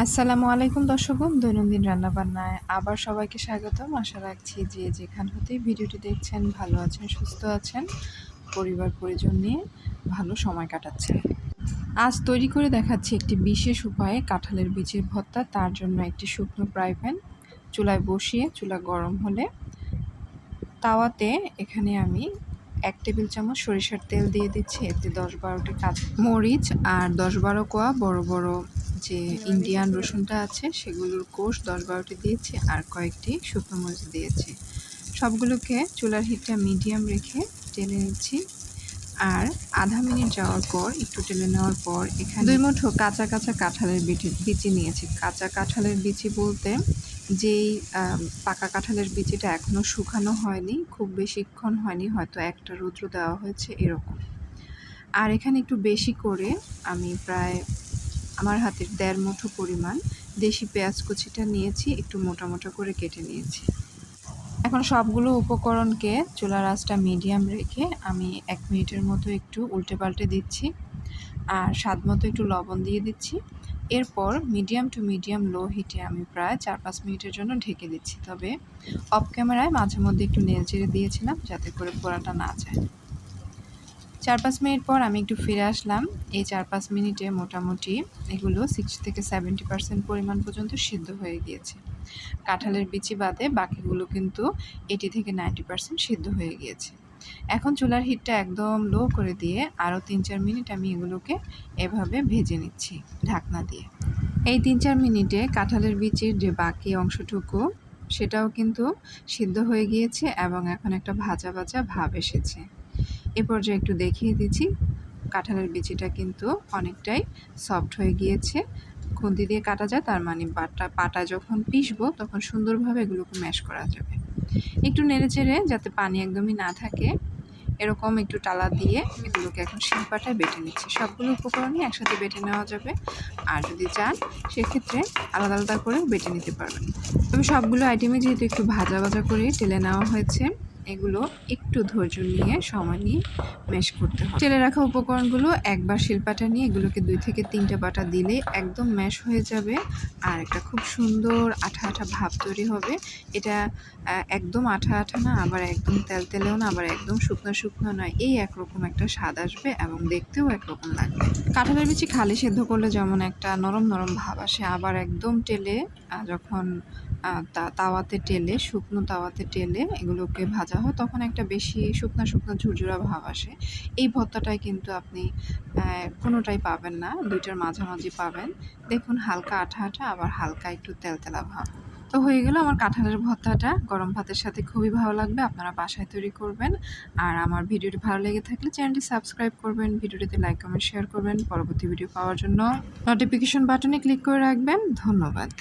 আসসালামু আলাইকুম দর্শকগণ, দৈনন্দিন রান্নাবান্নায় আবার সবাইকে স্বাগতম। আশা রাখছি যে যেখান হতেই ভিডিওটি দেখছেন ভালো আছেন, সুস্থ আছেন, পরিবার পরিজন নিয়ে ভালো সময় কাটাচ্ছেন। আজ তৈরি করে দেখাচ্ছি একটি বিশেষ উপায়ে কাঁঠালের বীজের ভর্তা। তার জন্য একটি শুকনো ফ্রাই প্যান চুলায় বসিয়ে চুলা গরম হলে তাওয়াতে এখানে আমি 1 টেবিল চামচ সরিষার তেল দিয়ে দিচ্ছি। এতে 10-12টি কাঁচা মরিচ আর 10-12 কোয়া বড় বড় যে ইন্ডিয়ান রসুনটা আছে সেগুলোর কোষ 10-12টি দিয়েছি আর কয়েকটি শুকনো মরিচ দিয়েছি। সবগুলোকে চুলার হিটটা মিডিয়াম রেখে টেনে নিচ্ছি। আর আধা মিনিট যাওয়ার পর একটু টেলে নেওয়ার পর এখানে 2 মুঠো কাঁচা কাঁঠালের বিচি নিয়েছি। কাঁচা কাঁঠালের বিচি বলতে যেই পাকা কাঁঠালের বিচিটা এখনও শুকানো হয়নি, খুব বেশিক্ষণ হয়নি, হয়তো একটা রৌদ্র দেওয়া হয়েছে এরকম। আর এখানে একটু বেশি করে আমি প্রায় আমার হাতের 1.5 মুঠো পরিমাণ দেশি পেঁয়াজ কুচিটা নিয়েছি, একটু মোটা মোটা করে কেটে নিয়েছি। এখন সবগুলো উপকরণকে চুলার আঁচটা মিডিয়াম রেখে আমি 1 মিনিটের মতো একটু উল্টে পাল্টে দিচ্ছি আর স্বাদ মতো একটু লবণ দিয়ে দিচ্ছি। এরপর মিডিয়াম টু মিডিয়াম লো হিটে আমি প্রায় 4-5 মিনিটের জন্য ঢেকে দিচ্ছি। তবে অফ ক্যামেরায় মাঝে মধ্যে একটু নেড়েচেড়ে দিয়েছিলাম যাতে করে পোড়াটা না যায়। 4-5 মিনিট পর আমি একটু ফিরে আসলাম। এই 4-5 মিনিটে মোটামুটি এগুলো 60-70% পরিমাণ পর্যন্ত সিদ্ধ হয়ে গিয়েছে। কাঁঠালের বিচি বাদে বাকিগুলো কিন্তু 80-90% সিদ্ধ হয়ে গিয়েছে। এখন চুলার হিটটা একদম লো করে দিয়ে আরও 3-4 মিনিট আমি এগুলোকে এভাবে ভেজে নিচ্ছি ঢাকনা দিয়ে। এই 3-4 মিনিটে কাঁঠালের বিচির যে বাকি অংশটুকু সেটাও কিন্তু সিদ্ধ হয়ে গিয়েছে এবং এখন একটা ভাজা ভাজা ভাব এসেছে। এ পর্যায়ে একটু দেখিয়ে দিচ্ছি, কাঁঠালের বিচিটা কিন্তু অনেকটাই সফট হয়ে গিয়েছে। খুন্তি দিয়ে কাটা যায়, তার মানে পাটা যখন পিষবো তখন সুন্দরভাবে এগুলোকে ম্যাশ করা যাবে। একটু নেড়েচেড়ে যাতে পানি একদমই না থাকে এরকম একটু টালা দিয়ে এগুলোকে এখন শিলপাটায় বেটে নিচ্ছি। সবগুলো উপকরণই একসাথে বেটে নেওয়া যাবে, আর যদি চান সেক্ষেত্রে আলাদা আলাদা করে বেটে নিতে পারবেন। তবে সবগুলো আইটেমে যেহেতু একটু ভাজা ভাজা করে টেলে নেওয়া হয়েছে, এগুলো একটু ধৈর্য নিয়ে সময় নিয়ে ম্যাশ করতে হবে। টেলে রাখা উপকরণগুলো একবার শিলপাটা নিয়ে এগুলোকে 2-3টে বাটা দিলে একদম ম্যাশ হয়ে যাবে আর একটা খুব সুন্দর আঠা আঠা ভাব তৈরি হবে। এটা একদম আঠা আঠা না, আবার একদম তেলতেলেও না, আবার একদম শুকনো শুকনো নয়, এই একরকম একটা স্বাদ আসবে এবং দেখতেও একরকম লাগবে। কাঁঠালের বিচি খালি সেদ্ধ করলে যেমন একটা নরম নরম ভাব আসে, আবার একদম টেলে যখন তাওয়াতে টেলে শুকনো তাওয়াতে টেলে এগুলোকে ভাজা হয় তখন একটা বেশি শুকনো শুকনো ঝুরঝুরা ভাব আসে। এই ভর্তাটায় কিন্তু আপনি কোনোটাই পাবেন না, দুইটার মাঝামাঝি পাবেন। দেখুন হালকা আঠা আঠা আবার হালকা একটু তেলতেলা ভাব। তো হয়ে গেল আমার কাঁঠালের ভর্তাটা। গরম ভাতের সাথে খুবই ভালো লাগবে, আপনারা বাসায় তৈরি করবেন। আর আমার ভিডিওটি ভালো লেগে থাকলে চ্যানেলটি সাবস্ক্রাইব করবেন, ভিডিওটিতে লাইক কমেন্ট শেয়ার করবেন। পরবর্তী ভিডিও পাওয়ার জন্য নোটিফিকেশন বাটনে ক্লিক করে রাখবেন। ধন্যবাদ।